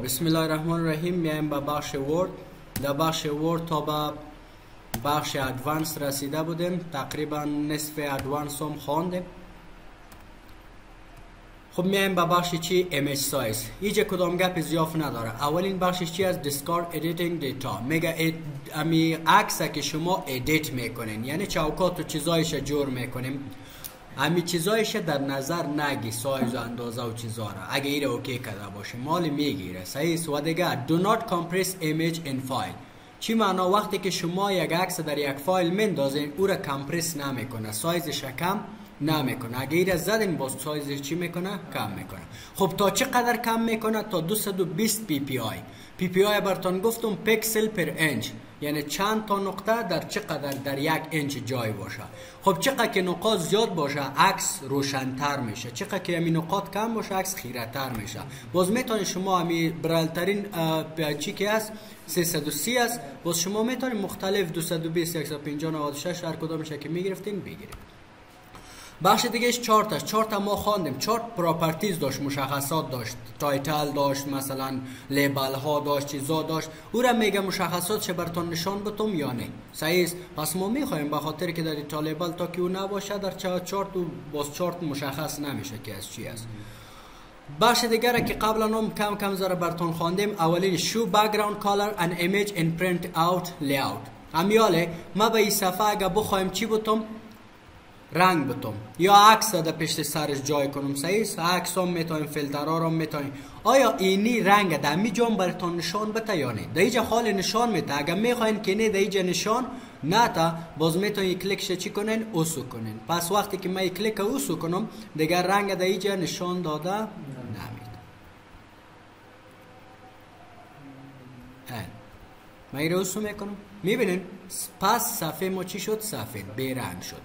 بسم الله الرحمن الرحیم. میایم به بخش ورد. در بخش ورد تا به بخش ادوانس رسیده بودیم، تقریبا نصف ادوانس هم خواندیم. خب میایم به بخش چی؟ ایمیج سایز. اینجا کدام گپ زیاف نداره. اولین بخشش چی از دیسکارد ادیتینگ دیتا. میگه امی عکس که شما ادیت میکنین، یعنی چوکات و چیزایش جور میکنیم، امی چیزایش در نظر نگی، سایز و اندازه و چیزا را. اگه ایره اوکی کرده باشه مال میگیره. صحیح. و دیگه do not compress image in file. چی معنا؟ وقتی که شما یک عکس در یک فایل مندازین او را کمپرس نمیکنه، سایزش کم نمیکنه. اگه ایره زدین باز سایزش چی میکنه؟ کم میکنه. خب تا چقدر کم میکنه؟ تا 220 پی پی آی. پی پی آی براتون گفتم پیکسل پر انچ، یعنی چند تا نقطه در چقدر در یک انچ جای باشه. خب چقدر که نقاط زیاد باشه عکس روشن‌تر میشه، چقدر که همین نقاط کم باشه عکس خیره‌تر میشه. باز میتونید شما همین برالترین چی که است 330 است، باز شما میتونید مختلف 220 150 96 هر کدامش که میگرفتین بگیرید. بخش دیگهش چارت است. چارت ما خواندیم. چارت پراپرتیز داشت، مشخصات داشت، تایتل داشت، مثلا لیبل ها داشت، چیزا داشت. او را میگه مشخصاتش براتون نشان بدم یا نه. صحیح است. پس ما میخوایم به خاطر که در تا لیبل تا که او نباشه در چارت و باز چارت مشخص نمیشه که از چی است. بخش دیگه که قبلا هم کم کم زره براتون خواندیم. اولین شو بک‌گراند کالر ان ایمیج ان پرینت اوت لی‌اوت. امیاله ما به این صفحه اگه بخوایم چی بتم رنگ بتم یا عکس در پشت سرش جای کنم. صحیح است. عکس هم میتونیم، فیلترها هم میتونیم. آیا اینی رنگ در می جام براتون نشان بده یا نه؟ در اینجا حال نشان میده. اگر میخواین که نه در اینجا نشان نده باز میتونین کلیکش چی کنین؟ اوسو کنین. پس وقتی که من کلیک اوسو کنم دیگر رنگ در اینجا نشان داده نمید. من این رو اوسو میکنم. میبینین پس صفحه ما چی شد؟ صفحه بیرنگ شد.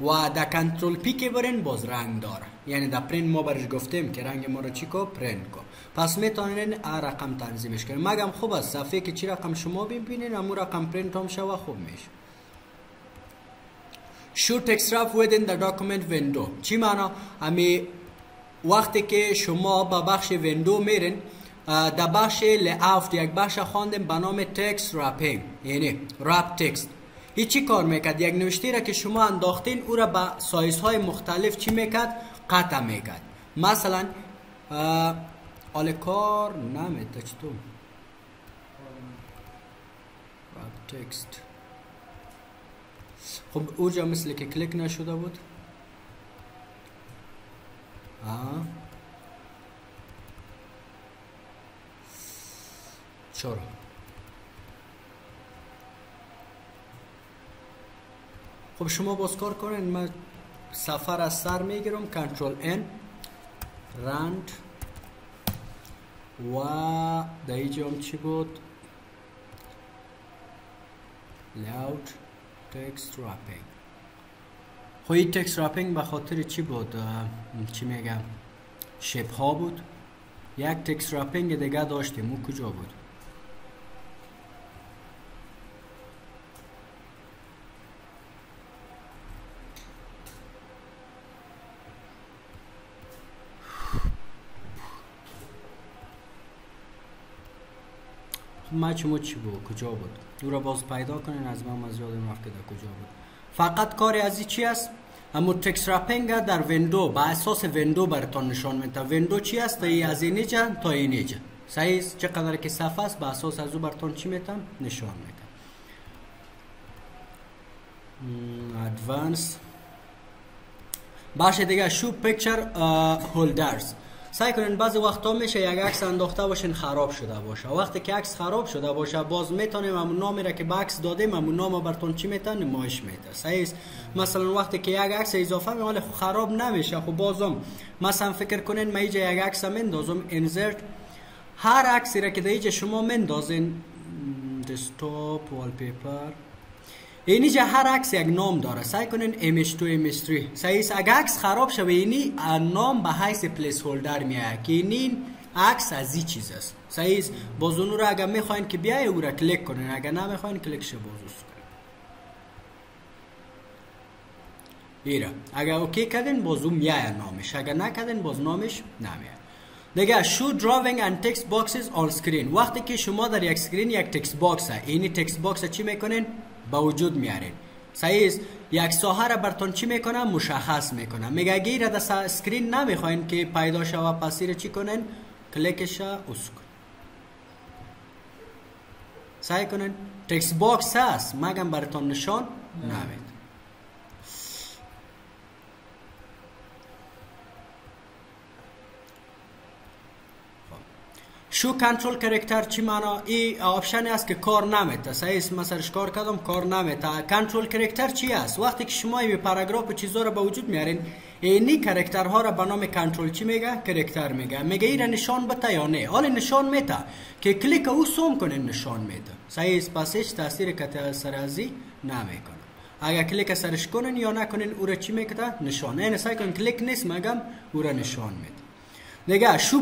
و در کنترل پی که برین باز رنگ داره، یعنی در پرینت ما برش گفتیم که رنگ ما رو چی کو؟ پرینت کو. پس میتونین رقم تنظیمش کنین. مگم خوب است صفحه که چی رقم شما ببینین همون رقم پرینت هم شوه خوب میشه. show text wrap within the document window. چی معنا؟ امی وقتی که شما با بخش ویندو میرین در بخش لی‌اوت یک بخش خواندیم به نام text wrapping، یعنی wrap text. این چی کار میکرد؟ یک نوشته را که شما انداختین او را به سایزهای مختلف چی میکرد؟ قطع میکرد. مثلا آل کار نمیده چطور wrap text. خب اونجا مثل که کلیک نشده بود. چرا؟ خب شما باز کار کنین. من سفر از سر میگیرم، کنترل ان رند و در اینجا هم چی بود؟ لی‌اوت تکست رپینگ. خب این تکست رپینگ به خاطر چی بود؟ چی میگم؟ شپ ها بود. یک تکست رپینگ دیگه داشتیم، اون کجا بود؟ مچمو چی بود؟ کجا بود؟ او را باز پیدا کنین. از من یادم رفت که در کجا بود. فقط کاری از این چی است؟ اما تکست رپینگ در ویندو با اساس ویندو براتون نشان میده. ویندو چی است؟ از اینجا تا اینجا. صحیح است. چقدر که صفحه است با اساس از او براتون چی میده؟ نشان میده. ادوانس. باشه دیگه شو پیکچر هولدرز. سعی کنین بعضی وقتا میشه یک عکس انداخته باشین خراب شده باشه. وقتی که عکس خراب شده باشه باز میتونیم همون نامی را که به عکس دادیم همون نام براتون چی میتن؟ نمایش میده. صحیح است. مثلا وقتی که یک عکس اضافه میشه خراب نمیشه. خب بازم مثلا فکر کنین من اینجا یک عکس مندازم، انسرت، هر عکسی را که در اینجا شما مندازین، دسکتاپ، والپیپر، اینجا هر عکس یک نام داره. سعی کنین ایمیج 2 ایمیج 3. صحیح است. اگه عکس خراب شوه اینی نام به حیث پلیس هولدر میاد که این عکس از این چیز است. صحیح است. باز اون رو اگه میخواین که بیای او را کلیک کنین، اگه نمیخواین کلیکش باز کنین. ایرا اگه اوکی کردین باز اون میاد نامش، اگه نکردین باز نامش نمیاد. دیگه show drawing and text boxes on screen. وقتی که شما در یک سکرین یک تکست باکس اینی تکست باکس چی میکنین؟ به وجود میارین. صحیح است. یک ساحه را براتون چی میکنه؟ مشخص میکنه. میگه اگه این را در اسکرین نمیخواین که پیدا شوه پس را چی کنین؟ کلیکش را اوس کنین. سعی کنین تکست باکس هست مگم براتون نشان نمید. شو کنترل کرکتر چی معنا؟ این آپشن است که کار نمیته. صحیح است. مثلا کار کردم کار نمیته. کنترل کرکتر چی است؟ وقتی که شما این پاراگراف و چیزا رو به وجود میارین اینی کرکترها را به نام کنترل چی میگه؟ کرکتر میگه. میگه این نشان بده یا نه. حالا نشان میده که کلیک او سوم کنین نشان میده. صحیح است. پس هیچ تاثیر کته سرازی نمیکنه. اگر کلیک سرش کنین یا نکنین او را چی میکنه؟ نشان. این سعی کن کلیک نیست مگم او را نشان میده. دیگه شو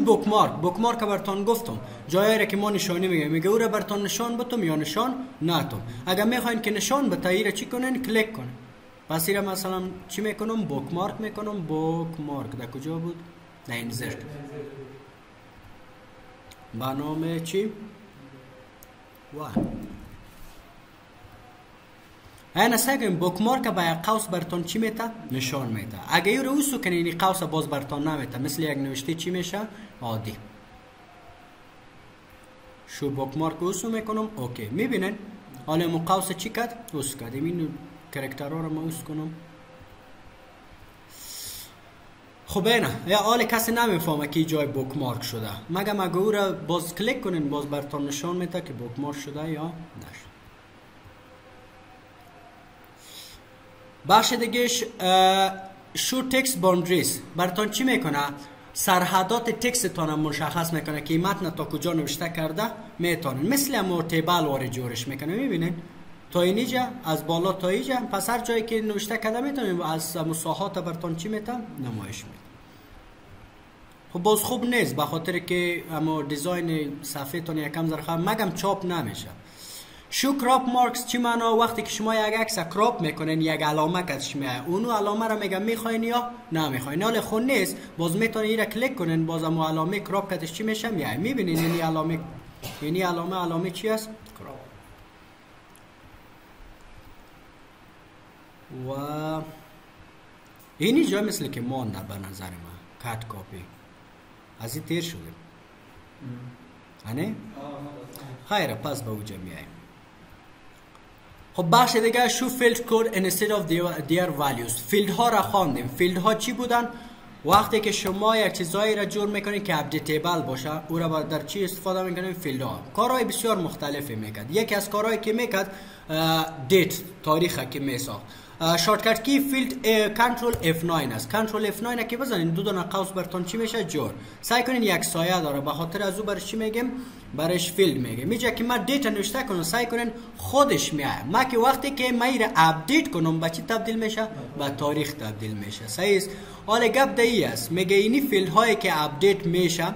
بوکمارک براتون گفتم جایی را که ما نشانی میگه او را براتون نشان بتم یا نشان نتم. اگر میخواین که نشان بده ای را چی کنین؟ کلیک کنین. پس این را مثلا چی میکنم؟ بوکمارک میکنم. بوکمارک در کجا بود؟ در انزرت با نام چی؟ این سعی کنیم بوکمارک با یک قوس براتون چی میته؟ نشان میته. اگه این رو اوسو کنین این قوس باز براتون نمیته. مثل یک نوشته چی میشه؟ عادی. شو بوکمارک اوسو میکنم. اوکی. میبینین؟ حالا مو قوس چی کرد؟ اوس کرد. این کرکترها رو ما اوس کنم. خب اینه. یا حالا کسی نمیفهمه که جای بوکمارک شده. مگم اگه او را باز کلیک کنین باز براتون نشان میته که بوکمارک شده یا نشد. بخش دیگهش شو تکست باوندریز براتون چی میکنه؟ سرحدات تکستتون مشخص میکنه که متن تا کجا نوشته کرده میتونین. مثل همون تیبل وارد جورش میکنه. میبینین تا اینجا از بالا تا اینجا پس هر جایی که نوشته کرده میتونین از مساحات براتون چی میتونن نمایش میده. خب باز خوب نیست به خاطر که اما دیزاین صفحه تون یکم ذره مگم چاپ نمیشه. شو کراپ مارکس چی معنا؟ وقتی که شما یک عکس کراپ میکنین یک علامه کاتش میاد اونو علامه رو میگم میخواین یا نمیخواین. حالا خود نیست باز میتونین این را کلیک کنین باز اون علامه کراپ کاتش چی میشه میاد. میبینین این علامه چی است؟ کراپ. و اینی جای مثل که مانده به نظر من کات کاپی از این تیر شده. نه؟ خیره پس به اوجه میایم. خب بخش دیگه شو فیلد کد instead of their values. فیلد ها را خواندیم. فیلد ها چی بودن؟ وقتی که شما یک چیزایی را جور میکنید که اپدیتیبل باشه او را در چی استفاده میکنید؟ فیلد ها. کارهای بسیار مختلفی میکرد. یکی از کارهایی که میکرد دیت تاریخ که میساخت. شارتکت کی فیلد کنترل F9 است. کنترل F9 که بزنین دو دونه قوس براتون چی میشه؟ جور. سعی کنین یک سایه داره به خاطر از او برش چی میگیم؟ برش فیلد میگه. میگه که من دیتا نوشته کنم سعی کنین خودش میاد. ما که وقتی که من را اپدیت کنم به چی تبدیل میشه؟ به تاریخ تبدیل میشه. صحیح است. حالا گپ دایی است. میگه اینی فیلد هایی که اپدیت میشه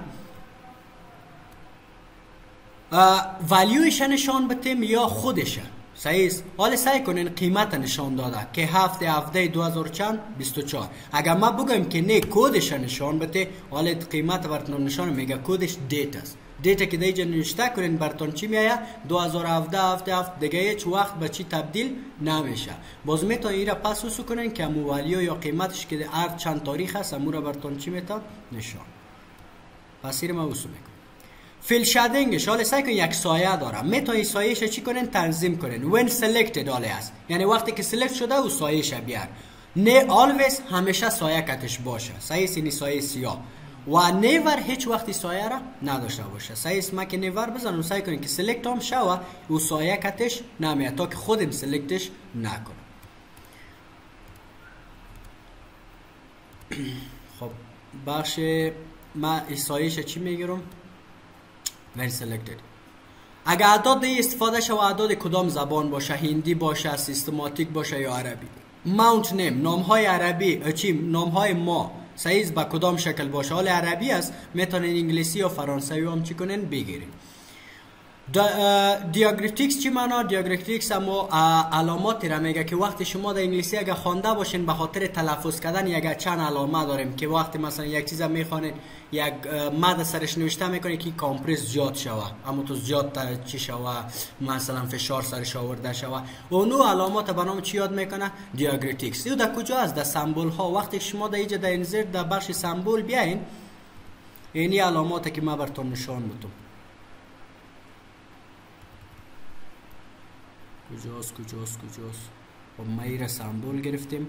ولیوش نشان بتیم یا خودشه. صحیح است. حالا سعی کنین قیمت نشان داده که هفته 2024. اگر ما بگم که نه کدش نشان بده حالا قیمت براتون نشان میگه کدش دیت است. دیتا که دیگه نوشته کنین براتون چی میاد؟ 2017 دیگه هیچ وقت به چی تبدیل نمیشه. باز میتونین این را پس وسو کنین که امو ولیو یا قیمتش که هر چند تاریخ هست امو را براتون چی میتونه نشان. پس این ما وسو میکنیم. فیل شادینگش حالا سعی کنین یک سایه داره. میتونین سایه‌اش چی کنین؟ تنظیم کنین. when selected حالا است. یعنی وقتی که سلکت شده او سایه‌اش بیار. نه always همیشه سایه کتش باشه. صحیح است. این سایه سیاه. و نیور هیچ وقتی سایه را نداشته باشه. صحیح است. ما که نیور بزنم سعی کنین که سلکت هم شوه او سایه کتش نمیاد تا که خودم سلکتش نکنم. خب بخش ما سایه‌اش چی میگیرم؟ when selected. اگر اعداد استفاده شو اعداد کدام زبان باشه؟ هندی باشه، سیستماتیک باشه یا عربی. ماونت نیم نام های عربی چی؟ نام های ما صحیح با کدام شکل باشه؟ حال عربی است میتونین انگلیسی یا فرانسوی هم چی کنین بگیرین. دیاگریتیکس چی معنا؟ دیاگریتیکس اما علاماتی را میگه که وقتی شما در انگلیسی اگه خوانده باشین به خاطر تلفظ کردن یک چند علامه داریم که وقتی مثلا یک چیز میخوانید یک مد سرش نوشته میکنه که کامپرس زیاد شوه، اما تو زیاد چی شوه، مثلا فشار سرش آورده شوه، اونو علامات به نام چی یاد میکنه؟ دیاگریتیکس. او در کجا است؟ در سمبول ها. وقتی شما در اینجا در انزرت در بخش سمبول بیاین، اینی علاماتی که ما براتون نشان میدم. کجاست؟ خب ما ایره سمبول گرفتیم،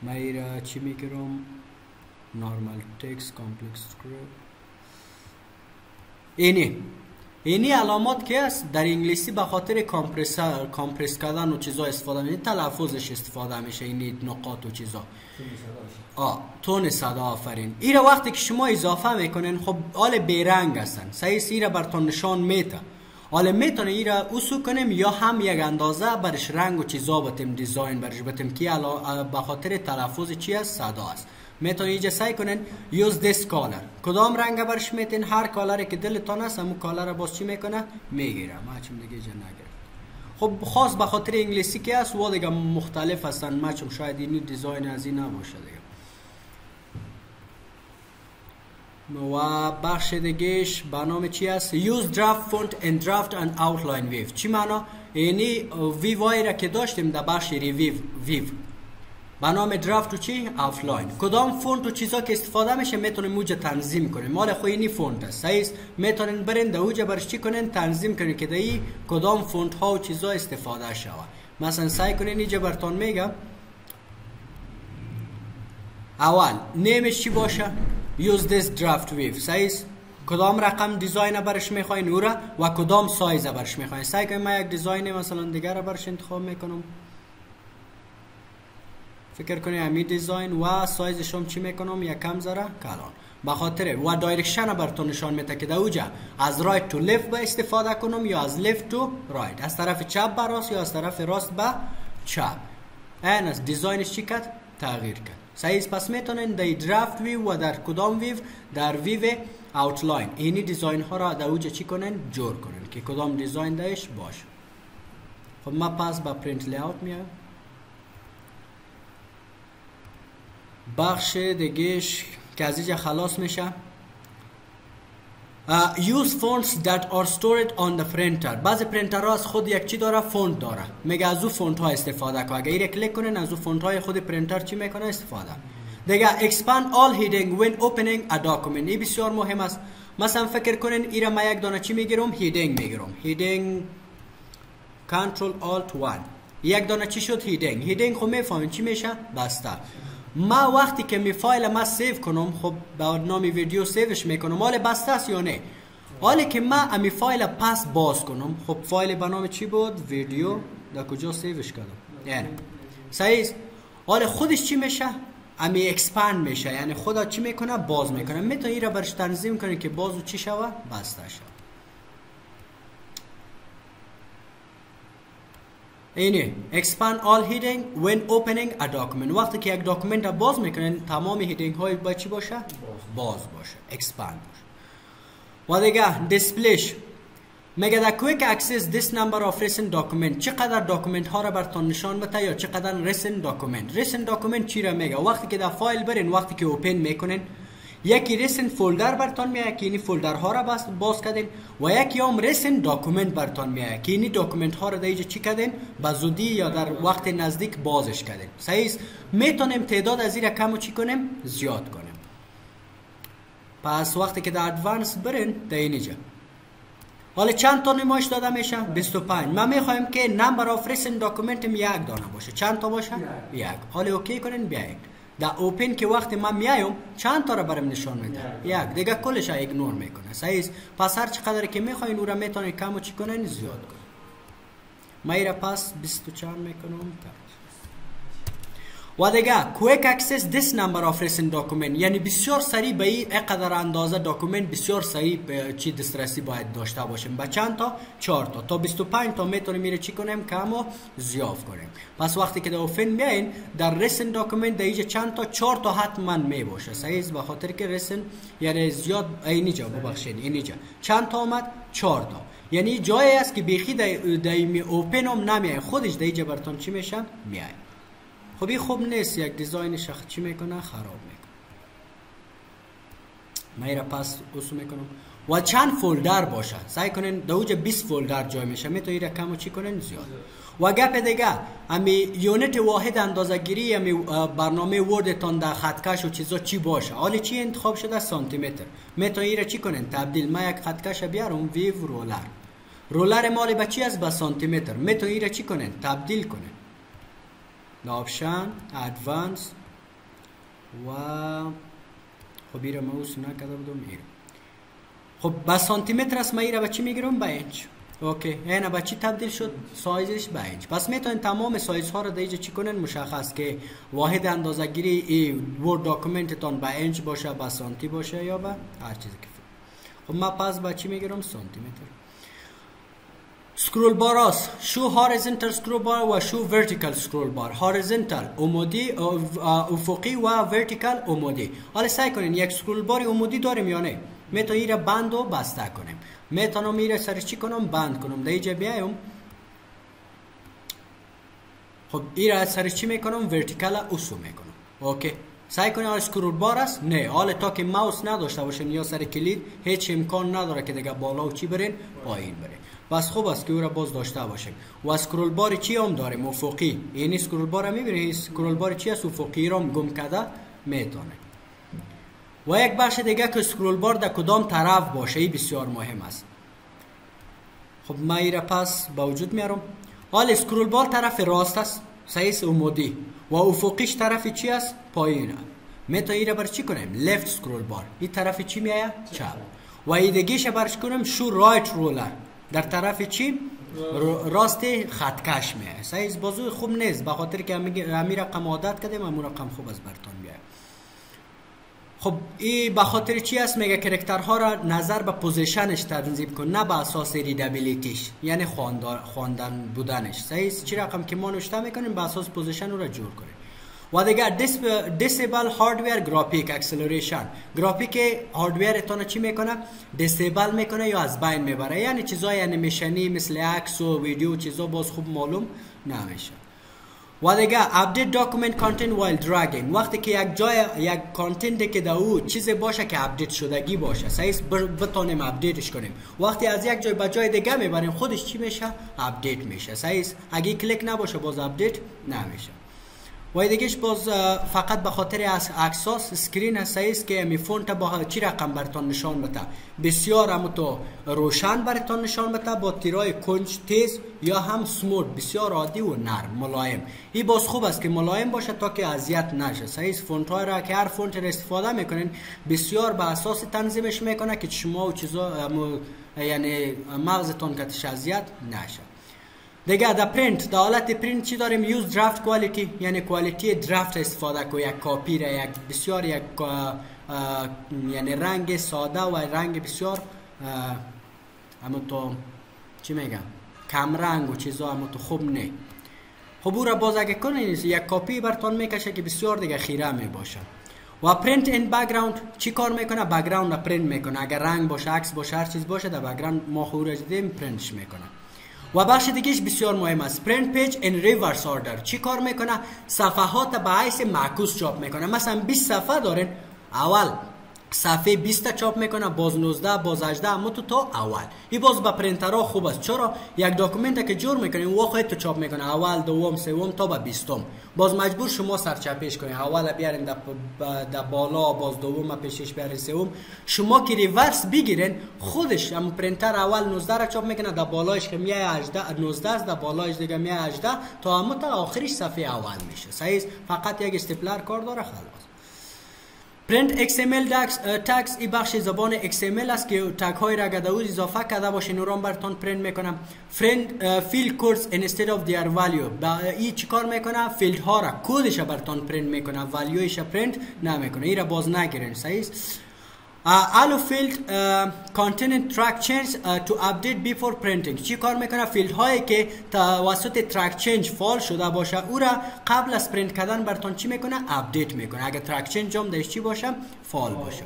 ما ایره چی میگیرم؟ نورمال تکست، کامپلکس اسکریپت. اینی علامات که است در انگلیسی به خاطر کامپرس کردن و چیزا استفاده میشه، تلفظش استفاده میشه، این نقاط و چیزا. تون صدا. آفرین. ایره وقتی که شما اضافه میکنین خب حال بیرنگ هستن، صحیح؟ ایره براتون نشان میده. حالا میتونه ایرا اوسو کنیم یا هم یک اندازه برش رنگ و چیزا بتیم دیزاین برش بتیم که به خاطر تلفظ چی است؟ صدا است. میتونه اینجا سعی کنین use this color. کدام رنگ برش میتین؟ هر کالری که دلتان است همون کالر باز چی میکنه؟ میگیره. ما چون دیگه اینجا نگرفت. خب خاص به خاطر انگلیسی که است و دیگه مختلف هستن، ما چون شاید این دیزاین از این نباشه دیگه. و بخش دیگهش به نام چی است؟ use draft font and draft and outline wave. چی معنا؟ یعنی ویوای را که داشتیم در بخش ویو به نام درافت و چی؟ آفلاین. کدام فونت و چیزا که استفاده میشه میتونیم اوجا تنظیم کنیم. مال خو اینی فونت است، صحیح؟ میتونین برین در اوجا برش چی کنین؟ تنظیم کنین که در کدام فونت ها و چیزا استفاده شوه. مثلا سعی کنین اینجا براتون میگم اول نیمش چی باشه؟ use this draft wave. صحیح؟ کدام رقم دیزاین برش میخواین او را و کدام سایز برش میخواین. سعی کنین من یک دیزاین مثلا دیگر را برش انتخاب میکنم. فکر کنی همین دیزاین و سایزش هم چی میکنم؟ یکم ذره کلان. به خاطر و دایرکشن براتون نشان میده که در اوجا از رایت تو لفت به استفاده کنم یا از لفت تو رایت، از طرف چپ به راست یا از طرف راست به چپ. این از دیزاینش چی کرد؟ تغییر کرد. صحیح؟ پس میتونین در درافت ویو و در کدام ویو؟ در ویو اوتلاین اینی دیزاین ها را در اوجا چی کنن؟ جور کنن که کدام دیزاین داش باشه. خب ما پس با پرینت لیاوت میام. بخش دیگهش که از اینجا خلاص میشه use fonts that are stored on the printer. بعضی پرینتر ها از خود یک چی داره؟ فونت داره. میگه از او فونت ها استفاده کن. اگه ایره کلیک کنین از او فونت های خود پرینتر چی میکنه؟ استفاده. دیگه expand all heading when opening a document. این بسیار مهم است. مثلا فکر کنین ایره ما یک دانه چی میگیرم؟ هیدینگ میگیرم. هیدینگ Ctrl Alt 1. یک دانه چی شد؟ هیدینگ خب میفهمین چی میشه؟ بسته. ما وقتی که می فایل ما سیو کنم خب با نام ویدیو سیوش میکنم، حال بسته است یا نه؟ حالی که ما امی فایل پس باز کنم، خب فایل به نام چی بود؟ ویدیو. در کجا سیوش کردم؟ یعنی صحیح؟ حال خودش چی میشه؟ امی اکسپاند میشه، یعنی خدا چی میکنه؟ باز میکنه. میتونی را برش تنظیم کنی که بازو چی شوه؟ بسته شوه. اینه expand all heading when opening a document. وقتی که یک داکومنت را باز میکنین تمام هیدینگ های باید چی باشه؟ باز باشه، expand باشه. و دیگه دیسپلیش میگه در quick access this number of recent document. چقدر داکومنت ها را براتون نشان بده یا چقدر recent document. recent document چی را میگه؟ وقتی که در فایل برین، وقتی که اوپن میکنین یکی ریسنت فولدر براتون میاد که اینی فولدر ها را باز کردین و یکی هم ریسنت داکومنت براتون میاد که اینی داکومنت ها را در اینجا چی کردین؟ به زودی یا در وقت نزدیک بازش کردین. صحیح؟ میتونیم تعداد از این را کم و چی کنیم؟ زیاد کنیم. پس وقتی که در ادوانس برین در اینجا حالا چند تا نمایش داده میشه؟ 25. ما میخوایم که نمبر آف ریسنت داکومنت یک دانه باشه. چند تا باشه؟ یک. حالا اوکی کنین بیاین. در اوپن که وقتی من میایم چند تا را برام نشان میده؟ یک. دیگه کلش را ایگنور میکنه. صحیح؟ پس هر چقدر که میخواین او را میتونین کم و چی کنین؟ زیاد کنین. ما ایره پس 20 چند میکنم. و دیگه quick access this number of recent document، یعنی بسیار سریع به این قدر اندازه داکومنت بسیار سریع چی دسترسی باید داشته باشیم. به چند تا؟ 4 تا 25 تا میتونیم میره چی کنیم؟ کم و زیاد کنیم. پس وقتی که در اوپن میاین در recent document در اینجا چند تا؟ 4 تا حتما می باشه. صحیح، به خاطر که recent یعنی زیاد اینجا ببخشید اینجا چند تا آمد؟ 4 تا. یعنی جایی است که بیخی در اوپن هم نمیای، خودش در اینجا براتون چی میشه؟ میای. خب این خوب نیست، یک دیزاین شخص چی میکنه؟ خراب میکنه. من ایره پس اصول میکنم و چند فولدر باشه. سعی کنین در اوجه 20 فولدر جای میشه، میتونی ایره کم و چی کنین؟ زیاد. و گپ دیگه امی یونت واحد اندازه گیری امی برنامه وردتان در خطکش و چیزا چی باشه. حالا چی انتخاب شده؟ سانتی متر. میتونی ایره چی کنین؟ تبدیل. من یک خطکش بیارم ویو رولر. رولر مال به چی است؟ به سانتی متر. میتونی ایره چی کنین؟ تبدیل کنین. آپشن ادوانس و خب ایره موس نکرده بودم ایره. خب با سانتی متر است، من ایره به چی میگیرم؟ به اینچ. اوکی، اینه به چی تبدیل شد؟ سایزش به اینچ. پس میتونین تمام سایزها رو دیگه چی کنین؟ مشخص که واحد اندازه گیری این ورد داکومنتتون به اینچ باشه، به سانتی باشه یا به هر چیزی که خب من پس به چی میگیرم؟ سانتی متر. سکرول بار است، شو هورایزونتال سکرول بار و شو ورتیکال سکرول بار. هورایزونتال عمودی، افقی و ورتیکال عمودی. حالا سعی کنین یک سکرول بار عمودی داریم یا نه؟ میتونم ایره بند و بسته کنیم. میتونم ایره سر چی کنم؟ بند کنم. در اینجا بیایم خب ایره سر چی میکنم؟ ورتیکال اصول میکنم. اوکی، سعی کنین حالا سکرول بار است؟ نه، حالا تا که ماوس نداشته باشین یا سر کلید هیچ امکان نداره که دیگه بالا و چی برین؟ پایین برین. بس خوب است که او را باز داشته باشیم. و اسکرول بار چی هم داریم؟ افقی. یعنی اسکرول بار میبینید اسکرول بار چی است؟ افقی را گم کرده میتونه. و یک بخش دیگه که اسکرول بار در کدام طرف باشه این بسیار مهم است. خب من این را پس با وجود میارم. حالا اسکرول بار طرف راست است، صحیح عمودی، و افقیش طرف چی است؟ پایین. میتونه این را بر چی کنیم؟ لفت اسکرول بار. این طرف چی میایه؟ چپ. و این دیگهش برش کنیم شو رایت رولر. در طرف چی؟ راست خطکش میه. سایز بازو خوب نیست، به خاطر که همین رقم عادت کردیم، همون رقم خوب از برتون بیاید. خب این به خاطر چی است؟ میگه کرکترها را نظر به پوزیشنش تنظیم کن، نه به اساس ریدابیلیتیش، یعنی خواندن بودنش. سایز چی رقم که ما نوشته میکنیم به اساس پوزیشن رو جور کنیم. و دیگه دیسیبل هاردویر گرافیک اکسلریشن. گرافیک هاردویر تون چی میکنه؟ دیسیبل میکنه یا از بین میبره. یعنی چیزای انیمیشنی مثل عکس و ویدیو چیزا باز خوب معلوم نمیشه. و دیگه اپدیت داکومنت کانتنت وایل دراگینگ. وقتی که یک جای یک کانتنت که در او چیزی باشه که اپدیت شدگی باشه، صحیح بتونیم اپدیتش کنیم. وقتی از یک جای به جای دیگه میبریم خودش چی میشه؟ اپدیت میشه. صحیح اگه کلیک نباشه باز اپدیت نمیشه. و دیگهش باز فقط به خاطر اکساس اسکرین هست که می فونت با چی رقم براتون نشان بده؟ بسیار هم تو روشن براتون نشان بده، با تیرای کنج تیز یا هم سموت، بسیار عادی و نرم ملایم. این باز خوب است که ملایم باشه تا که اذیت نشه. صحیح فونت های را که هر فونت را استفاده میکنین بسیار به اساس تنظیمش میکنه که شما و چیزا یعنی مغزتون که اذیت نشه. دیگه در پرینت، در حالت پرینت چی داریم؟ یوز درافت کوالیتی، یعنی کوالیتی درافت استفاده کو. یک کاپی را یک بسیار یک یعنی رنگ ساده و رنگ بسیار اما تو چی میگم کم رنگ و چیزا اما تو خوب نه. خب او را باز اگه کنید یک کاپی براتون میکشه که بسیار دیگه خیره می باشه. و پرینت این بک‌گراند چی کار میکنه؟ بک‌گراند را پرینت میکنه. اگر رنگ باشه، عکس باشه، هر چیز باشه در بک‌گراند ما خورج دیدیم پرینتش میکنه. و بخش دیگهش بسیار مهم است. پرینت پیج ان ریورس اوردر چی کار میکنه؟ صفحات به حیث معکوس چاپ میکنه. مثلا 20 صفحه دارین، اول صفحه 20 تا چاپ میکنه، باز 19 باز 18 اما تو اول. این باز با پرینترها خوب است. چرا؟ یک داکومنت که جور میکنین واقعا تو چاپ میکنه اول، دوم، سوم تا به 20م. باز مجبور شما سرچپیش کنین. اول بیارین در بالا، باز دوم پیشش بیارین، سوم. شما که ریورس بگیرین خودش هم پرینتر اول 19 را چاپ میکنه، در بالایش که میای 18 19 است، در بالایش دیگه میای 18 تا تا آخرش صفحه اول میشه. صحیح؟ فقط یک استپلر کار داره خلاص. پرینت XML تگز این بخش زبان XML است که تگ های را اگر اضافه کرده باشین اون براتون پرینت میکنم. فیلد کودز instead of their value، این چیکار میکنه؟ فیلد ها را کدش براتون پرینت میکنه، والیوش پرینت نمیکنه. این را باز نگیرین. صحیح. allow field containing track change to update before printing. چی کار میکنه؟ فیلد هایی که توسط track change فال شده باشه او را قبل از پرینت کردن براتون چی میکنه؟ اپدیت میکنه. اگر track change هم داشت چی باشه؟ فال باشه.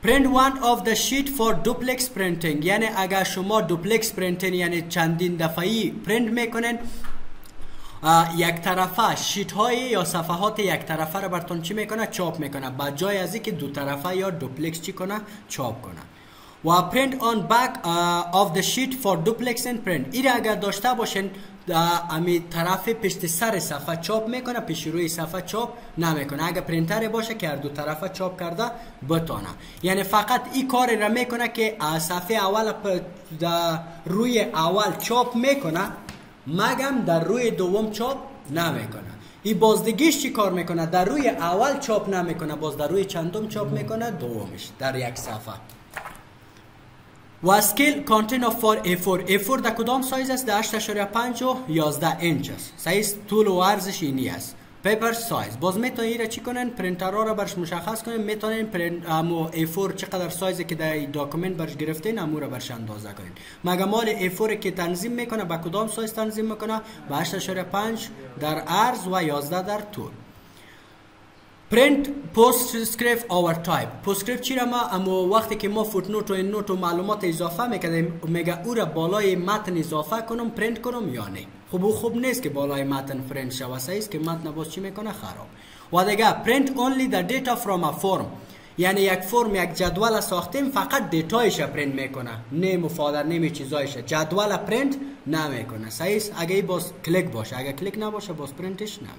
print one of the sheet for duplex printing، یعنی اگر شما دوپلکس پرینتینگ یعنی چندین دفعی پرینت میکنین، یک طرفه شیت های یا صفحات یک طرفه را براتون چی میکنه؟ چاپ میکنه، با جای از اینکه دو طرفه یا دوپلکس چی کنه؟ چاپ کنه. و print on back of the sheet for duplex and print، این اگر داشته باشین امی طرف پشت سر صفحه چاپ میکنه، پیش روی صفحه چاپ نمیکنه. اگر پرینتر باشه که دو طرفه چاپ کرده بتونه، یعنی فقط این کار را میکنه که صفحه اول روی اول چاپ میکنه مگم در روی دوم چاپ نمیکنه. این بازدگیش چی کار میکنه؟ در روی اول چاپ نمیکنه، باز در روی چندم چاپ میکنه؟ دومش در یک صفحه. و اسکیل کانتین آف فور A4 در کدام سایز است؟ در 8.5 و 11 اینچ است. سایز طول و عرضش اینی است. پیپر سایز باز میتونید را چی کنن؟ پرینترها را برش مشخص کنین. میتونین امو A4 چقدر سایزی که در داکومنت برش گرفتین امو را برش اندازه کنین. مگه مال A4 که تنظیم میکنه با کدام سایز تنظیم میکنه؟ با 8.5 در عرض و 11 در طول. print postscript over type. postscript چی را اما وقتی که ما فوتنوت و نوت و معلومات اضافه میکردیم میگه او را بالای متن اضافه کنم پرینت کنم یا نه. خوب نیست که بالای متن پرینت شوه. است که متن باز چی میکنه؟ خراب. و دیگه print only the data from a form، یعنی یک فرم یک جدول ساختیم فقط دیتایش پرینت میکنه، نه مفادر نه چیزایش، جدول پرینت نمیکنه. صحیح. اگه باز کلیک باشه، اگه کلیک نباشه باز پرینتش نمیکنه.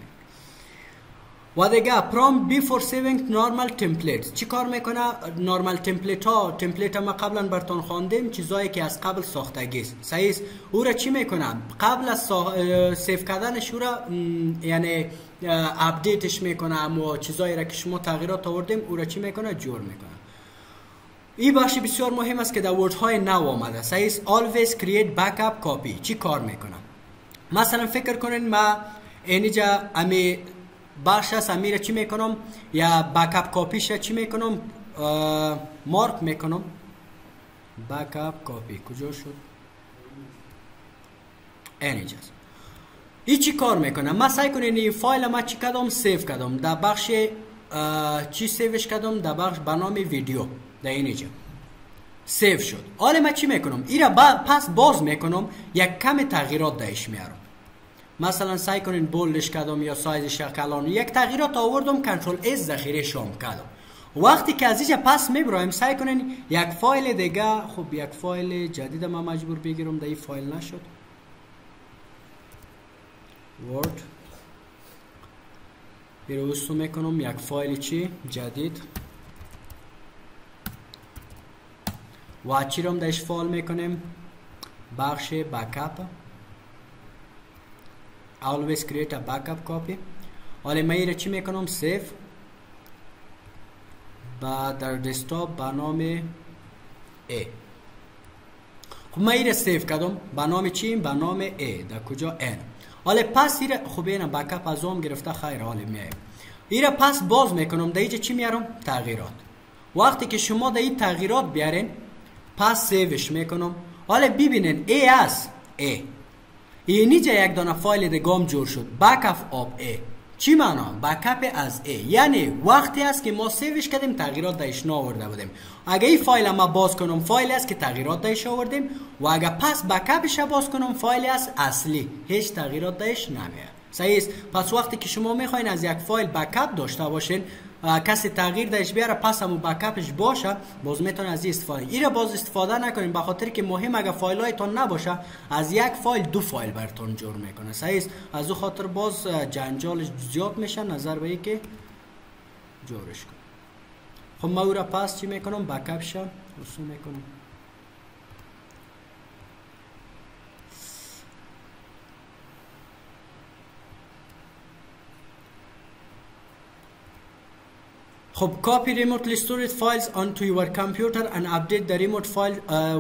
و دیگه prompt before saving normal templates چی کار میکنه؟ نورمال تمپلیت ما قبلا براتون خواندیم، چیزایی که از قبل ساختگی است. صحیح. او را چی میکنه؟ قبل از سیو کردنش او را یعنی اپدیتش میکنه، اما چیزایی را که شما تغییرات آوردیم او را چی میکنه؟ جور میکنه. این بخش بسیار مهم است که در ورد های نو آمده. صحیح. always create backup copy چی کار میکنه؟ مثلا فکر کنین ما اینجا امی بخش است، امیره چی میکنم؟ یا بکاپ کاپیش چی میکنم؟ مارک میکنم. بکاپ کاپی کجا شد؟ اینجاست. این چی کار میکنه؟ ما سعی کنین این فایل ما چی کردم؟ سیو کردم در بخش چی سیوش کردم؟ در بخش برنامه ویدیو در اینجا سیو شد. حالا ما چی میکنم؟ این را پس باز میکنم، یک کم تغییرات دایش میارم. مثلا سعی کنین بولدش کردم یا سایزش کلان، یک تغییرات آوردم، کنترل اس ذخیره شام کردم. وقتی که از اینجا پس میبرایم سعی کنین یک فایل دیگه، خب یک فایل جدید ما مجبور بگیرم، در این فایل نشد ورد بیروستو میکنم یک فایل چی جدید و چی رو درش فایل میکنیم؟ بخش بکاپ. always create a backup copy. حالا من ایره چی میکنم؟ سیو و در دسکتاپ به نام A. خب من ایره سیو کردم به نام چی؟ به نام A. در کجا؟ N. حالا پس ایره خب اینه بکاپ از هم گرفته خیر. حالا میایم ایره پس باز میکنم، در اینجا چی میارم؟ تغییرات. وقتی که شما در این تغییرات بیارین پس سیوش میکنم. حالا ببینین A است A. اینجا یک دانه فایل دیگه جور شد، backup of A. چی معنا؟ بکاپ از A، یعنی وقتی است که ما سیوش کردیم تغییرات دایش نآورده بودیم. اگه این فایل ما باز کنم فایل است که تغییرات دایش آوردیم، و اگه پس بکاپش باز کنم فایل است اصلی، هیچ تغییرات دایش نمیاد. صحیح است. پس وقتی که شما میخواین از یک فایل بکاپ داشته باشین، کسی تغییر دایش بیاره پس همون بکاپش باشه، باز میتونه از این استفاده. ایره باز استفاده نکنین، به خاطر که مهم اگه فایل هایتون نباشه از یک فایل دو فایل براتون جور میکنه. صحیح است. از اون خاطر باز جنجالش زیاد میشه، نظر به اینکه جورش کن. خب ما او را پس چی میکنم؟ بکاپش رسوم میکنم. خب copy remotely stored files onto your computer and update the remote file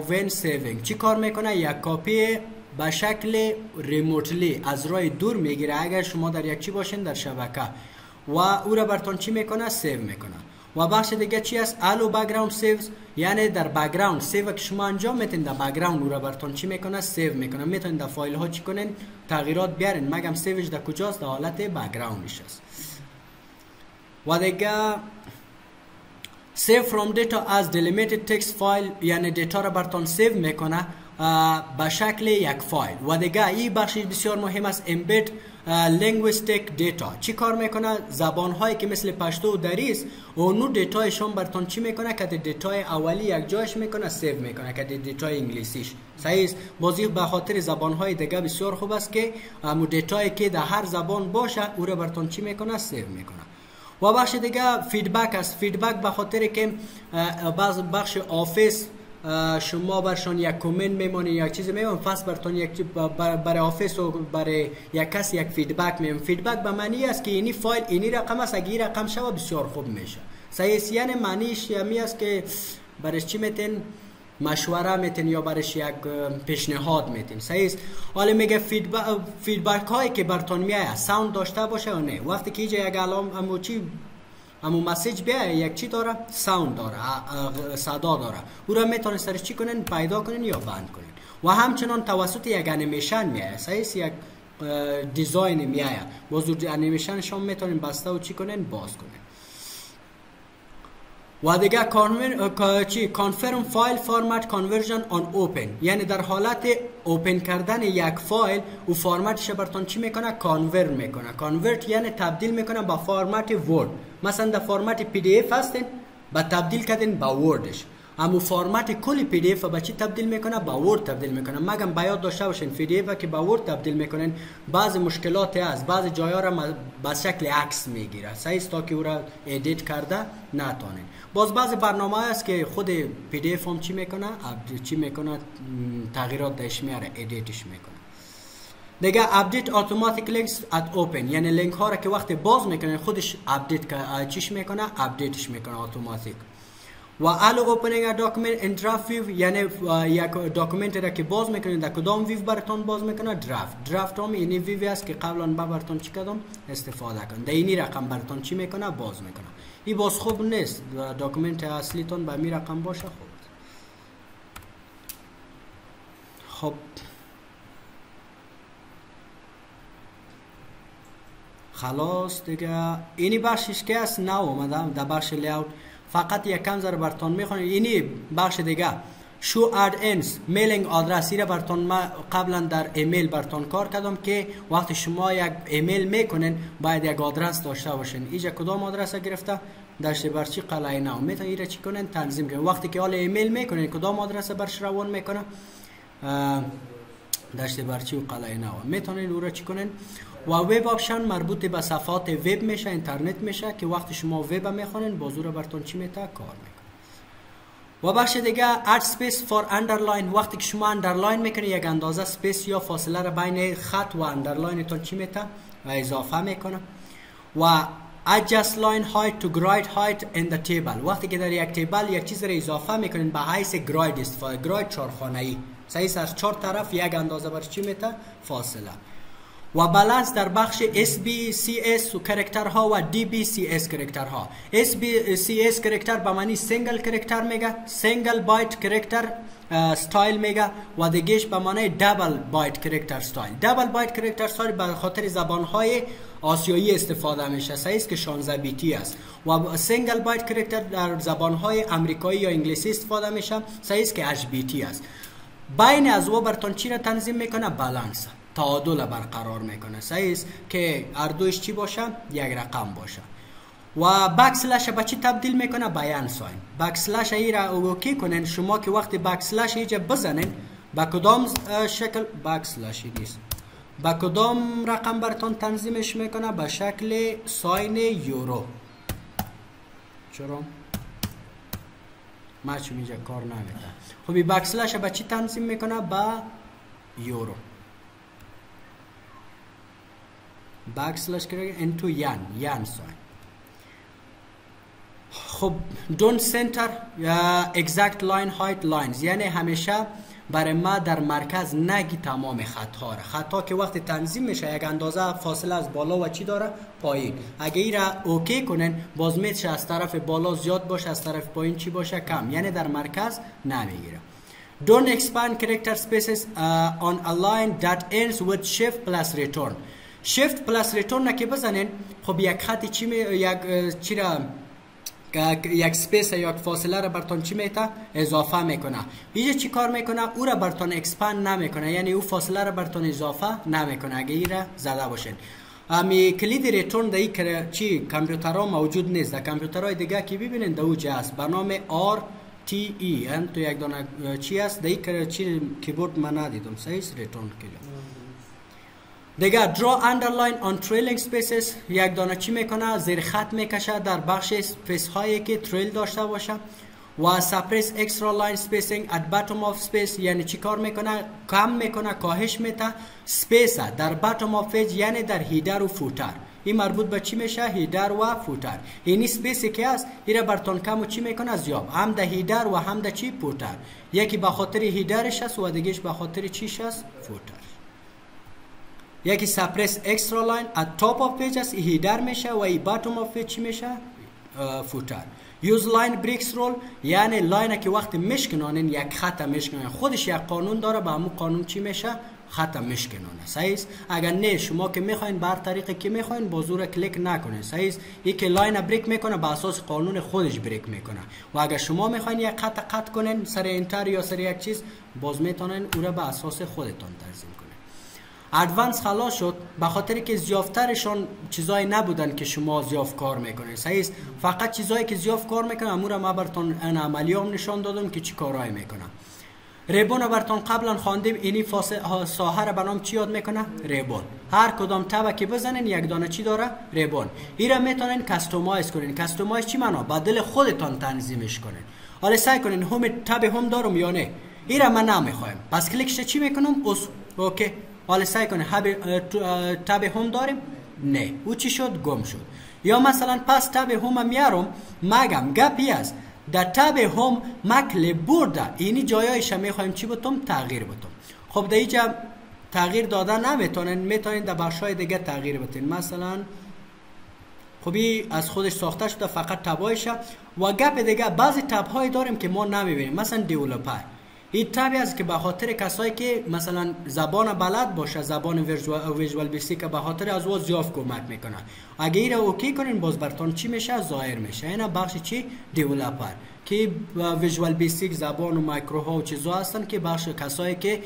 when saving. چی کار میکنه؟ یک کاپی به شکل ریموتلی از راه دور میگیره اگر شما در یک چی باشین در شبکه و او را براتون چی میکنه؟ سیو میکنه. و بخش دیگه چی است؟ الو بک‌گراند سیوز، یعنی در بک‌گراند سیو که شما انجام میتین در بک‌گراند او را براتون چی میکنه؟ سیو میکنه. میتونین در فایل ها چی کنین؟ تغییرات بیارین. مگم سیوش در کجاست؟ در حالت بک‌گراندش است. و دیگه save from data as delimited text file، یعنی دیتا را براتون سیو میکنه به شکل یک فایل. و دیگه این بخش بسیار مهم است، embed linguistic data. چی کار میکنه؟ زبان هایی که مثل پشتو و دری است اونو دیتایشون براتون چی میکنه؟ که دیتای اولی یک جایش میکنه سیو میکنه که دیتای انگلیسیش صحیح است. بازی به خاطر زبان های دیگه بسیار خوب است که امو دیتایی که در هر زبان باشه او را براتون چی میکنه؟ سیو میکنه. و بخش دیگه فیدبک است. فیدبک به خاطر که بعض بخش آفیس شما برشان یک کامنت میمونه یک چیز میمونه، پس براتون یک برای آفیس و برای یک کس یک فیدبک میمونه. فیدبک به معنی است که اینی فایل اینی رقم است، اگه این رقم شوه بسیار خوب میشه. صحیح، یعنی معنیش یمی است که برش چی میتین؟ مشوره میتین یا برش یک پیشنهاد میتین. صحیح است. حالا میگه فیدبک هایی که براتون میاد ساوند داشته باشه یا نه. وقتی که اینجا یک علامه امو مسیج بیای یک چی داره؟ ساوند داره، صدا داره. او را میتونین سرش چی کنین؟ پیدا کنین یا بند کنین. و همچنان توسط یک انیمیشن میاد. صحیح، یک دیزاین میاد. باز انیمیشن شما میتونین بسته و چی کنین؟ باز کنین. و دیگه confirm file format conversion on open، یعنی در حالت اوپن کردن یک فایل او فرمتش براتون چی میکنه؟ کانورت میکنه. کانورت یعنی تبدیل میکنه با فرمت ورد. مثلا در فرمت پی دی اف هستین با تبدیل کردین با وردش، اما فرمت کلی پی دی اف با چی تبدیل میکنه؟ با ورد تبدیل میکنه. مگم باید داشته باشین پی دی اف که با ورد تبدیل میکنین بعض مشکلات هست، بعض جایا را با شکل عکس میگیره. صحیح است تا که او را ادیت کرده نتونین. باز بعض برنامه هست که خود پی دی اف هم چی میکنه؟ چی میکنه؟ تغییرات درش میاره، ادیتش میکنه. دیگه update automatic links at open، یعنی لینک ها را که وقتی باز میکنه خودش اپدیت چیش میکنه؟ اپدیتش میکنه اتوماتیک. و allow opening a document in draft view، یعنی یک داکومنت را که باز میکنید در کدام ویو براتون باز میکنه؟ درافت هم اینی ویو است که قبلا براتون چی کردم استفاده کن. در اینی رقم براتون چی میکنه؟ باز میکنه. این باز خوب نیست، داکومنت اصلیتون به می رقم باشه خوب. خب خلاص دیگه اینی بخشش که است نه اومدم در بخش لیاوت، فقط یک کم ذره براتون میخونم. اینی بخش دیگه شو اد اینز میلینگ آدرس، را براتون ما قبلا در ایمیل براتون کار کردم که وقتی شما یک ایمیل میکنین باید یک آدرس داشته باشین. اینجا کدام آدرس گرفته؟ داشته برچی قلعه نو. میتونین ایره چی کنین؟ تنظیم کنین. وقتی که حالا ایمیل میکنین کدام آدرس برش روان میکنه؟ داشته برچی و قلعه نو. میتونین او را چی کنین؟ و وب آپشن مربوط به صفحات وب میشه، اینترنت میشه که وقتی شما وب میخونین بازور براتون چی میته؟ کار میکنه. و بخش دیگه add space for underline، وقتی که شما اندرلاین میکنی یک اندازه سپیس یا فاصله را بین خط و اندرلاین تون چی میته؟ و اضافه میکنه. و adjust line height to grid height in the table، وقتی که در یک تیبل یک چیز را اضافه میکنین به حیث گراید استفاده، گراید چهارخانه‌ای. صحیح از چهار طرف یک اندازه بر چی میته؟ فاصله. و بالانس در بخش SBCS و کرکترها و DBCS کرکترها. SBCS کرکتر به معنی سینگل کرکتر میگه، سینگل بایت کرکتر استایل میگه و دیگهش به معنی دبل بایت کرکتر استایل. دبل بایت کرکتر استایل به خاطر زبانهای آسیایی استفاده میشه، صحیح است که 16 بیتی است. و سینگل بایت کرکتر در زبانهای آمریکایی یا انگلیسی استفاده میشه، صحیح است که 8 بیتی است. بین از و براتون چی را تنظیم میکنه؟ بالانس، تعادل برقرار میکنه. صحیح است که هر دوش چی باشه؟ یک رقم باشه. و بکسلش به چی تبدیل میکنه؟ بیان ساین. بکسلش ای را اوکی کنین شما که وقتی بکسلش اینجا بزنین با کدام شکل بکسلش نیست، با کدام رقم براتون تنظیمش میکنه؟ به شکل ساین یورو. چرا؟ ما چون اینجا کار نمیده. خب این بکسلش به چی تنظیم میکنه؟ با یورو. بکسلش کرده into yan ساین. خب don't center exact line height lines، یعنی همیشه برای ما در مرکز نگی تمام خطا را. خطا که وقتی تنظیم میشه یک اندازه فاصله از بالا و چی داره پایین، اگه این را اوکی کنن باز میشه از طرف بالا زیاد باشه، از طرف پایین چی باشه کم، یعنی در مرکز نمیگیره. Don't expand character spaces on a line that ends with shift plus return. shift plus return که بزنین خب یک خطی چی را یک سپیس یا یک فاصله را برتون چی میته اضافه میکنه. اینجا چی کار میکنه؟ او را برتون اکسپاند نمیکنه، یعنی او فاصله را برتون اضافه نمیکنه اگه این را زده باشین. امی کلید ریتورن در این چی کامپیوترها موجود نیست. در کامپیوترهای دیگه که ببینین در اوجه است به نام RTE، تو یک دانه چی است در این چی کیبورد من ندیدم سایز ریتورن کلید دیگه. draw underline on trailing spaces، یک دانه چی میکنه زیر خط میکشه در بخش اسپیس هایی که تریل داشته باشه. و suppress extra line spacing at bottom of space، یعنی چی کار میکنه؟ کم میکنه، کاهش میده سپیس در bottom of page، یعنی در هیدر و فوتر. این مربوط به چی میشه؟ هیدر و فوتر. این سپیسی که است این را برتون کم و چی میکنه زیاد، هم در هیدر و هم در چی فوتر. یکی به خاطر هیدرش است و دیگهش به خاطر چیش است فوتر. یکی سپرس اکسترا لاین at top of page است هیدر میشه و ای bottom of page چی میشه فوتر. use line breaks rule، یعنی لاین که وقتی مشکنانین یک خط مشکنانین خودش یک قانون داره، به همون قانون چی میشه خط مشکنانه. صحیح؟ اگر نه شما که میخواین بر طریقی که میخواین با زور کلیک نکنین. صحیح؟ این که لاین بریک میکنه به اساس قانون خودش بریک میکنه. و اگر شما میخواین یک خط قطع کنین سر انتر یا سر یک چیز باز میتونین او را به اساس خودتون تنظیم کنین. ادوانس خلاص شد به خاطر که زیافترشان چیزایی نبودن که شما زیاف کار میکنین. صحیح؟ فقط چیزایی که زیاف کار میکنن امور ما براتون ان عملیام نشان دادم که چی کارایی میکنن. ریبون براتون قبلا خواندیم، اینی ساحه را به نام چی یاد میکنه؟ ریبون. هر کدام تب که بزنین یک دانه چی داره؟ ریبون. این را میتونین کاستومایز کنین. کاستومایز چی معنا؟ با دل خودتان تنظیمش کنین. حالا سعی کنین هم تب هم دارم یا نه. این را من نمیخوایم. پس کلیکش چی میکنم؟ اوکی. حالا سعی کنین تب هم داریم؟ نه. او چی شد؟ گم شد. یا مثلا پس تب هم میارم مگم گپی است. در تب هم مکل برده اینی جایایش میخوایم چی بتم تغییر بتم. خب در اینجا تغییر دادن نمیتونین، میتونین در بخشای دیگه تغییر بتین. مثلا خبی از خودش ساخته شده فقط تبایشه. و گپ دیگه بعضی تب‌های داریم که ما نمیبینیم، مثلا دیولپر. این تبی است که به خاطر کسایی که مثلا زبان بلد باشه، زبان ویژوال بیسیک به خاطر از او زیاد کمک میکنه. اگه این را اوکی کنین باز براتون چی میشه؟ ظاهر میشه. اینا بخش چی؟ دیولپر که ویژوال بیسیک زبان و مایکروها و چیزا هستن که بخش کسایی که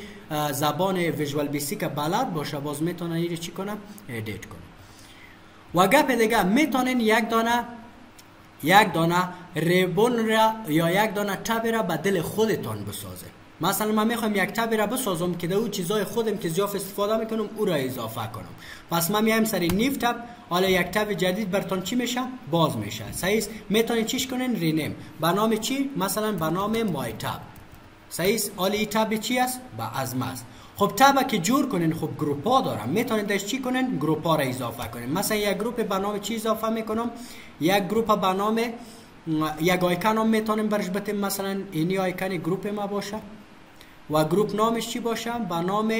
زبان ویژوال بیسیک بلد باشه باز میتونن این چی کنن؟ ادیت کنن. و گپ دیگه میتونین یک دانه ریبون را یا یک دانه تب را به دل خودتان بسازه. مثلا من میخوام یک تب را بسازم که در اون چیزای خودم که زیاد استفاده میکنم او را اضافه کنم. پس من میایم سر نیو تب، حالا یک تب جدید براتون چی میشه؟ باز میشه. صحیح؟ میتونین چیش کنین؟ رینیم. به نام چی؟ مثلا به نام مای تب. صحیح؟ حالا این تب چی است؟ به ازم است. خب تب که جور کنین خب گروپ ها دارم، میتونین درش چی کنین؟ گروپ ها را اضافه کنین. مثلا یک گروپ به نام چی اضافه میکنم؟ یک گروپ به نام یک آیکن هم میتونیم برش بتیم، مثلا اینی آیکن گروپ ما باشه و گروپ نامش چی باشه؟ به نام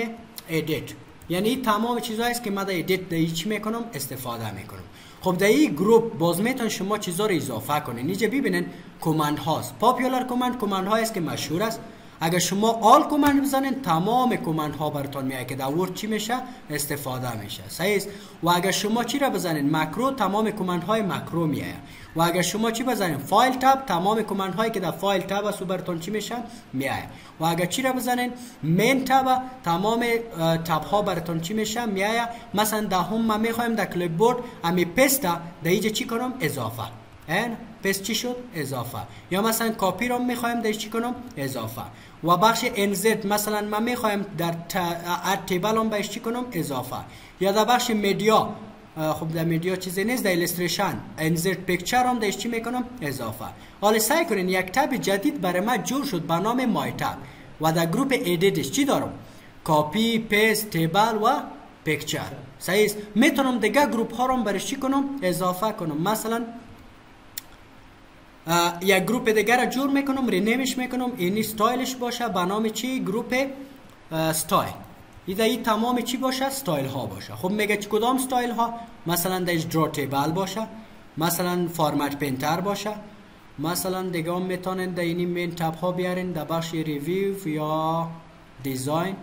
ادیت. یعنی تمام چیزایی است که من در ادیت در چی میکنم؟ استفاده میکنم. خب در این گروپ باز میتونین شما چیزا رو اضافه کنین. اینجا ببینین کامند هاست. پاپولار کامند هایی است که مشهور است. اگر شما آل کامند بزنین تمام کامند ها براتون میاد که در ورد چی میشه؟ استفاده میشه. صحیح؟ و اگر شما چی را بزنین؟ ماکرو، تمام کامند های ماکرو میاد. و اگر شما چی بزنین؟ فایل تب، تمام کامند هایی که در فایل تب است براتون چی میشه؟ میاد. و اگر چی را بزنین؟ مین تب، تمام تب ها براتون چی میشه؟ میاد. مثلا در هم ما میخوایم در کلیپ بورد امی پست در اینجا چی کنم؟ اضافه. پس چی شد؟ اضافه. یا مثلا کاپی رو میخوایم در چی کنم؟ اضافه. و بخش انزرت مثلا من میخوایم در اد تیبل هم بهش چی کنم؟ اضافه. یا در بخش مدیا، خب در مدیا چیزی نیست، در ایلستریشن انزرت پیکچر هم درش چی میکنم؟ اضافه. حالا سعی کنین یک تب جدید برای ما جور شد به نام مای تب و در گروپ ادیتش چی دارم؟ کاپی، پیست، تیبل و پیکچر. صحیح؟ میتونم دیگه گروپ ها رو برش چی کنم؟ اضافه کنم. مثلا یک گروپ دیگر را جور میکنم، رینیمش میکنم، اینی استایلش باشه به نام چی؟ گروپ استایل. این تمام چی باشه؟ استایل ها باشه. خب میگه کدام استایل ها؟ مثلا دایش درا تیبل باشه، مثلا فارمت پینتر باشه، مثلا دیگه هم میتونن در اینی مین تب ها بیارین در بخش ریویو یا دیزاین.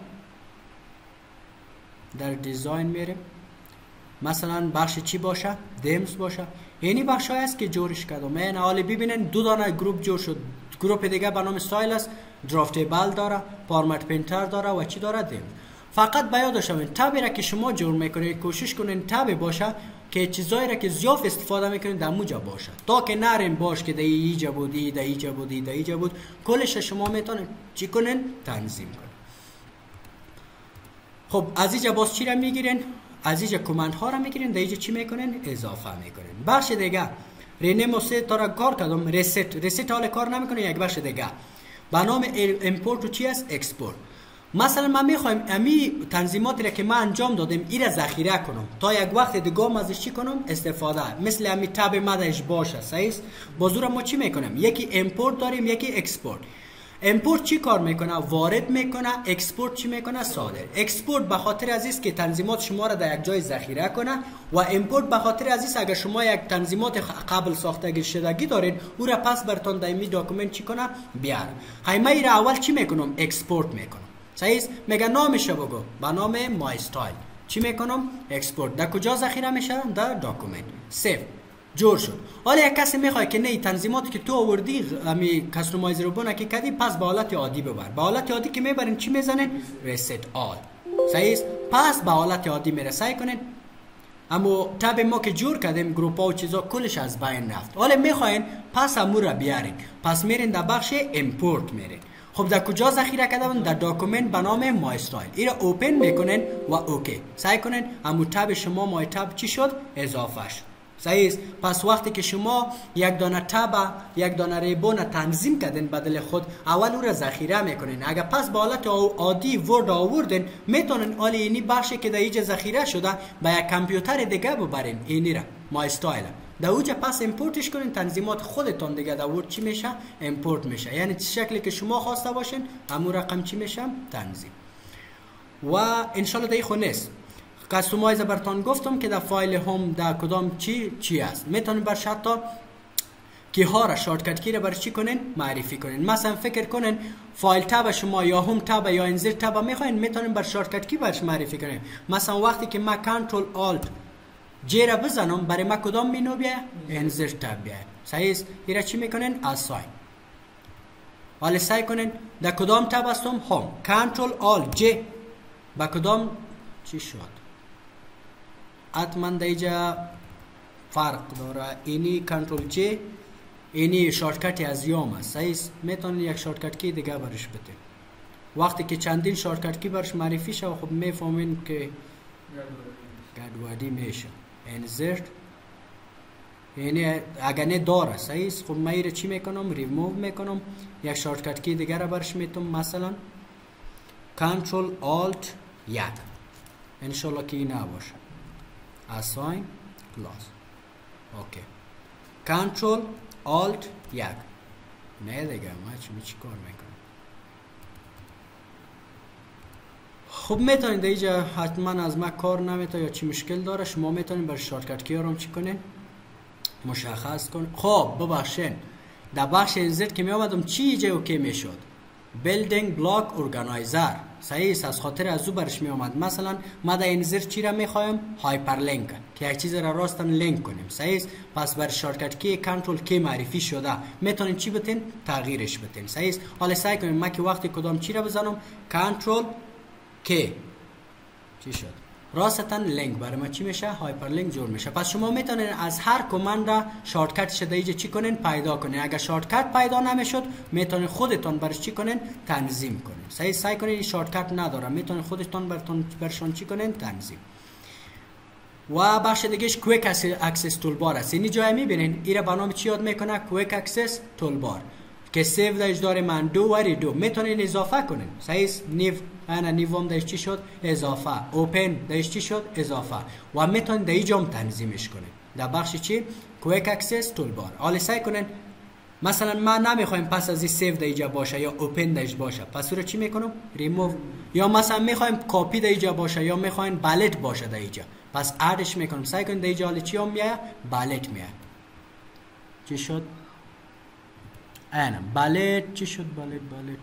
در دیزاین میریم، مثلا بخش چی باشه؟ دیمز باشه. اینی بخش های است که جورش کردم. من حالا ببینن دو دانه گروپ جور شد. گروپ دیگه به نام استایل است، درافت تیبل داره، فارمت پینتر داره و چی داره؟ دیمز. فقط باید داشته باشین تبی را که شما جور میکنید کوشش کنین تبی باشه که چیزایی را که زیاد استفاده میکنید در موجا باشه، تا که نرین باش که در اینجا بودی، در اینجا بودی، در اینجا بود. کلش شما میتونین چی کنین؟ تنظیم کنین. خب از اینجا باز چی را میگیرین؟ از اینجا کامنت ها را میگیرین، در اینجا چی میکنین؟ اضافه میکنین. بخش دیگه رینیم و ست تا را کار کردم. ریست حال کار نمیکنه. یک بخش دیگه به نام امپورت و چی است؟ اکسپورت. مثلا من میخوایم امی تنظیماتی را که من انجام دادم این را ذخیره کنم تا یک وقت دیگه ما ازش چی کنم؟ استفاده. مثل امی تب مدش باشه. صحیح است؟ بازور ما چی میکنم؟ یکی امپورت داریم، یکی اکسپورت. امپورت چی کار میکنه؟ وارد میکنه. اکسپورت چی میکنه؟ صادر. اکسپورت به خاطر از است که تنظیمات شما را در یک جای ذخیره کنه و امپورت به خاطر از است اگر شما یک تنظیمات قبل ساختگی شدگی دارین او را پس برتون در این داکومنت چی کنه؟ بیاره. همه ای را اول چی میکنم؟ اکسپورت میکنم. صحیح است؟ میگه نامش بگو. به نام مای استایل. چی میکنم؟ اکسپورت. در کجا ذخیره میشه؟ در داکومنت. سیو. جور شد. حالا یک کسی میخواد که نه تنظیماتی که تو آوردی امی کستومایز رو بونه که کردی پس به حالت عادی ببر. به حالت عادی که میبرین چی میزنین؟ ریست آل. صحیح است؟ پس به حالت عادی میرسای کنین. اما تب ما که جور کردیم گروپ ها و چیزا کلش از بین رفت. حالا میخواین پس امور را بیارین. پس میرین در بخش امپورت میرین. خب در کجا ذخیره کردم؟ در داکومنت به نام مای استایل. این را اوپن میکنین و اوکی. سعی کنین امو تب شما مای تب چی شد؟ اضافه شد. صحیح است؟ پس وقتی که شما یک دانه تب، یک دانه ریبون تنظیم کردین بدل خود، اول او را ذخیره میکنین. اگر پس به حالت عادی ورد آوردین میتونین حالا اینی بخشی که در اینجا ذخیره شده به یک کامپیوتر دیگه ببرین. اینی را مای استایل در اوجه پس امپورتش کنین. تنظیمات خودتون دیگه در ورد چی میشه؟ امپورت میشه. یعنی شکلی که شما خواسته باشین همون رقم چی میشه؟ تنظیم. و انشالله دیگه خود نیست. کستومایز براتون گفتم که در فایل هم در کدام چی است. میتونین بر حتی که ها را شارتکت کی را برای چی کنین؟ معرفی کنین. مثلا فکر کنین فایل تب شما یا هم تب یا انزر تب میخواین، میتونین بر شارتکت کی برش معرفی کنین. مثلا وقتی که من کنترل آلت جی را بزنم برای ما کدام مینو بیاید؟ انزر تب بیاید. صحیح است؟ این را چی میکنین؟ اساین. حالا سعی کنین در کدام تب هستم؟ هم. کنترل آلت جی با کدام چی شد؟ حتما در اینجا فرق داره. اینی کنترل جی، اینی شارتکت از یوم است. صحیح است؟ میتونین یک شارتکت کی دیگه برش بدین. وقتی که چندین شارتکت کی برش معرفی شد خب میفهمین که گدوادی میشه. انزرت یعنی اگر نه داره. صحیح است؟ خب من ایره چی میکنم؟ ریموو میکنم. یک شارتکت کی دیگه را برش میتونم. مثلا کنترل آلت یک. انشالله که این نباشه. assign class. اوکی. کنترل آلت یک. نه دیگه من چی کار میکنم؟ خب میتونید در اینجا حتما از من کار نمیتونه یا چی مشکل داره. شما میتونید بر شارتکت کی رو چی کنین؟ مشخص کن. خب ببخشین در بخش انزرت که می آمدم چی جای اوکی میشد؟ بیلدینگ بلاک ارگانایزر. صحیح است؟ از خاطر از او برش می آمد. مثلا ما در انزرت چی را میخوایم؟ هایپرلینک که یک چیز را راستن لینک کنیم. صحیح است؟ پس بر شارتکت کی کنترل کی معرفی شده میتونین چی بتین؟ تغییرش بتین. صحیح است؟ حالا سعی کنیم ما که وقتی کدام چی را بزنم کنترل کی چی شد؟ راستن لینک برای ما چی میشه؟ هایپرلینک جور میشه. پس شما میتونین از هر کمند را شارتکت شده ایجا چی کنین؟ پیدا کنین. اگر شارتکت پیدا نمیشد میتونین خودتون برش چی کنین؟ تنظیم کنین. صحیح؟ سعی کنین شارتکت نداره میتونین خودتون برشان چی کنین؟ تنظیم. و بخش دیگهش کویک اکسس تولبار است. اینی جای میبینین ایره به نام چی یاد میکنه؟ کویک اکسس تولبار که سیو داش داره من دو و ریدو میتونین اضافه کنین. صحیح؟ نیو انا نیوم داش چی شد؟ اضافه. اوپن داش چی شد؟ اضافه. و میتونین در اینجا تنظیمش کنین در بخش چی؟ کویک اکسس تولبار. حالا سعی کنین مثلا ما نمیخوایم پس از این سیو دیجا باشه یا اوپن دیجا باشه، پس رو چی میکنم؟ ریموو. یا مثلا میخوایم کاپی دیجا باشه یا میخوایم بالت باشه دیجا، پس ادش میکنم. سعی کن دیجا حالی چی هم میاد؟ بالت میاد. چی شد؟ اینا بالت چی شد؟ بالت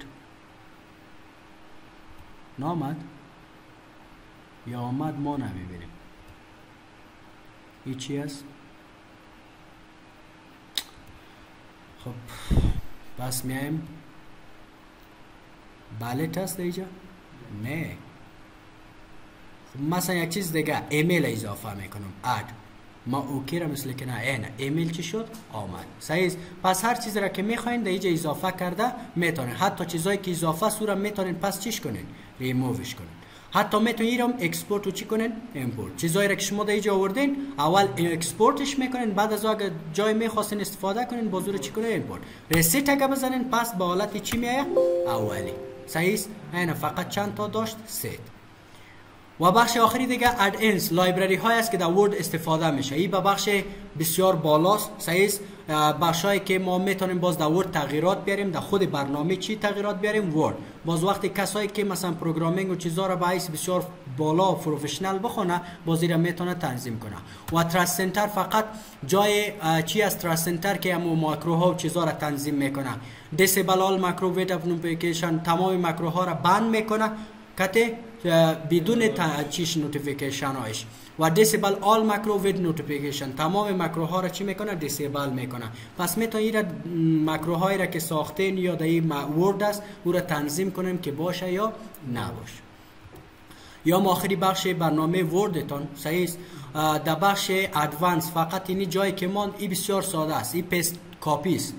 نامد یا آمد ما نمیبینیم. این چی هست؟ خب پس میایم بالت هست دیجا؟ نه. خب مثلا یک چیز دیگه ایمیل اضافه میکنم، اد ما اوکی را مثل که نه اینا ایمیل چی شد؟ آمد. صحیح. پس هر چیز را که میخواین دیجا اضافه کرده میتونین، حتی چیزایی که اضافه سورا میتونین پس چیش کنین؟ ریمووش کنین. حتی میتونین ایرم اکسپورت و چی کنین؟ امپورت. چیزایی را که شما دیجا آوردین اول اکسپورتش میکنین، بعد از اگه جای میخواستین استفاده کنین بازور چی کنین؟ امپورت. ریسیت اگه بزنین پس به حالت چی میایه؟ اولی. صحیح. اینا فقط چند تا داشت؟ 3. و بخش آخری دیگه اد-اینز لایبرری های است که در ورد استفاده میشه. این به بخش بسیار بالاست. صحیح. بخشایی که ما میتونیم باز در ورد تغییرات بیاریم، در خود برنامه چی تغییرات بیاریم؟ ورد. باز وقتی کسایی که مثلا پروگرامینگ و چیزا را به حیث بسیار بالا و پروفشنال بخونه باز را میتونه تنظیم کنه. و تراست سنتر فقط جای چی است؟ تراست سنتر که همو ماکروها و چیزا را تنظیم میکنه. دیسیبل آل ماکرو ویت اف نوتیفیکیشن تمام ماکروها را بند میکنه که بدون چیش نوتیفیکیشن هایش. و دیسیبل آل ماکرو وید نوتیفیکیشن تمام ماکروها را چی میکنه؟ دیسیبل میکنه. پس میتونید ماکروهایی را که ساختین یا در این ورد است او را تنظیم کنیم که باشه یا نباشه. یا آخری بخش برنامه وردتون. صحیح. در بخش ادوانس فقط اینی جایی که من این بسیار ساده است، این پیست کاپی است.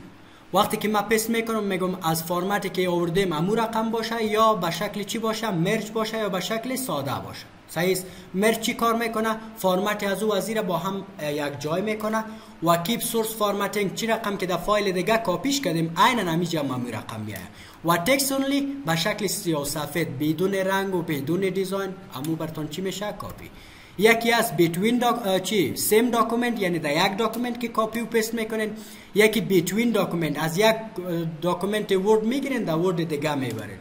وقتی که من پیست میکنم میگم از فرمتی که آوردیم امو رقم باشه یا به شکل چی باشه؟ مرج باشه یا به شکل ساده باشه. صحیح. مرج چی کار میکنه؟ فرمت از او از با هم یک جای میکنه. و کیپ سورس فارمتینگ چی رقم که در فایل دیگه کاپیش کردیم عیناً همیجا امو رقم میاد. و تکست اونلی به شکل سیاه سفید بدون رنگ و بدون دیزاین امو براتون چی میشه؟ کاپی. یکی از بیتوین سیم داکومنت، یعنی در یک داکومنت که کاپی و پیست میکنین. یکی بیتوین داکومنت، از یک داکومنت ورد میگیرین در ورد دیگه میبرین.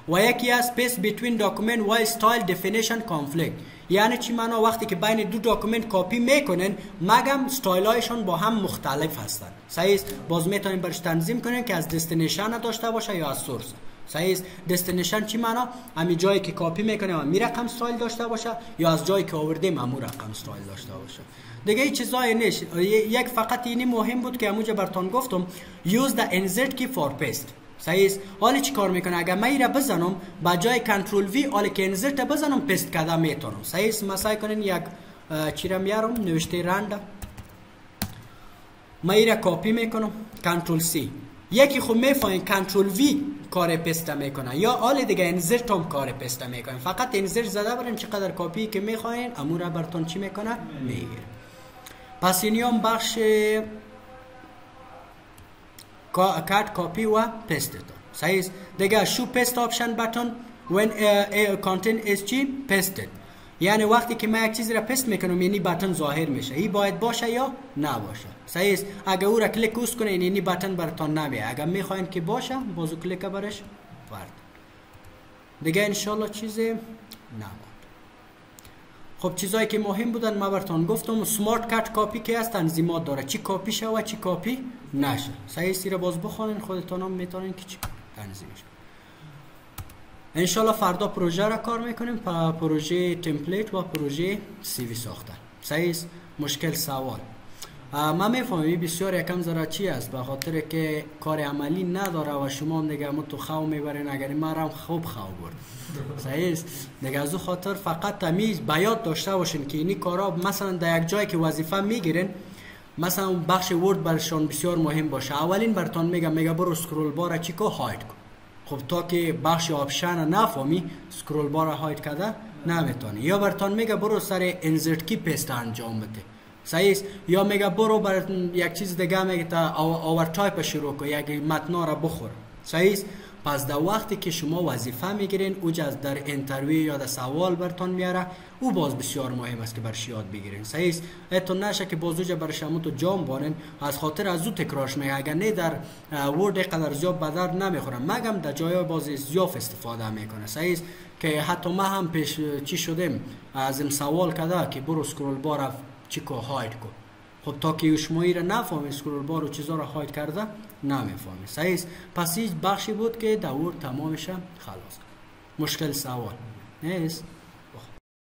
و یکی از پیست بیتوین داکومنت و استایل دفینیشن کانفلیکت، یعنی چی معنا؟ وقتی که بین دو داکومنت کاپی میکنین مگم استایل هایشون با هم مختلف هستن. صحیح. باز میتونین برش تنظیم کنین که از دستینیشن داشته باشه یا از سورس. صحیح. دستینیشن چی معنا؟ همین جایی که کاپی میکنیم هم می رقم استایل داشته باشه یا از جایی که آوردیم همون رقم استایل داشته باشه. دیگه این چیزایی نیست. یک فقط اینی مهم بود که همونجا براتون گفتم use the insert key for paste. صحیح. حالا چی کار میکنه؟ اگر من ایره بزنم با جای کنترل وی حالا که انزرت بزنم پیست کردن میتونم. صحیح. مثلا کنین یک چی را میارم نوشته رنده من ایره کاپی میکنم کنترل سی. یکی خب میفهمین کنترل وی کار پیست میکنه یا حال دیگه انزرت هم کار پیست میکنه. فقط انزرت زده بریم چقدر کاپی که میخواین امو را براتون چی میکنه؟ میگیره. پس این هم بخش کات کاپی و پیست تو. صحیح. دیگه شو پیست آپشن بutton when content is pasted، یعنی وقتی که من یک چیزی را پیست میکنم یعنی بتن ظاهر میشه. این باید باشه یا نباشه. صحیح. اگه او را کلیک اوست کنین یعنی بتن براتون نمیاد. اگه میخواین که باشه بازو کلیک برش ورد. دیگه انشالله چیزی نبود. خب چیزایی که مهم بودن ما براتون گفتم. سمارت کات کاپی که هست تنظیمات داره، چی کاپی شه و چی کاپی نشه. صحیح. سیره باز بخونین خودتون هم میتونین که چی تنظیمش. انشالله فردا پروژه را کار میکنیم، پروژه تمپلیت و پروژه سی وی ساختن. صحیح. مشکل سوال من میفهمم بسیار یکم ذره چی است، به خاطر که کار عملی نداره و شما هم دیگه تو خو میبرین. اگر ما هم خوب خو برد. صحیح. دیگه از اون خاطر فقط تمیز بیاد داشته باشین که اینی کارا مثلا در یک جایی که وظیفه میگیرین، مثلا بخش ورد برشان بسیار مهم باشه. اولین براتون میگه برو اسکرول بار چی کو هاید کن. خب تا که بخش آپشن نفهمی اسکرول بار هاید کرده نمیتونی. یا براتون میگه برو سر انزرت کی پیست انجام بده. صحیح. یا میگه برو برای یک چیز دیگه میگه تا آور تایپ شروع کن، یک متن را بخور. صحیح. پس در وقتی که شما وظیفه میگیرین اوج از در انترویو یا در سوال برتون میاره، او باز بسیار مهم است که برش یاد بگیرین. صحیح است؟ اتون نشه که باز اوج برش همون تو جام بانین از خاطر از او تکرارش میگه. اگر نه در ورد قدر زیاد بدر نمیخورم، مگم در جای باز زیاف استفاده میکنه. صحیح است؟ که حتی ما هم پیش چی شدیم از این سوال کرده که برو اسکرول بار چی کو هاید کو. خب تا که شما را نفهمی اسکرول بار و چیزا را هاید کرده نمیفهمی. صحیح است؟ پس این بخشی بود که در ورد تمامش خلاص. مشکل سوال نیست.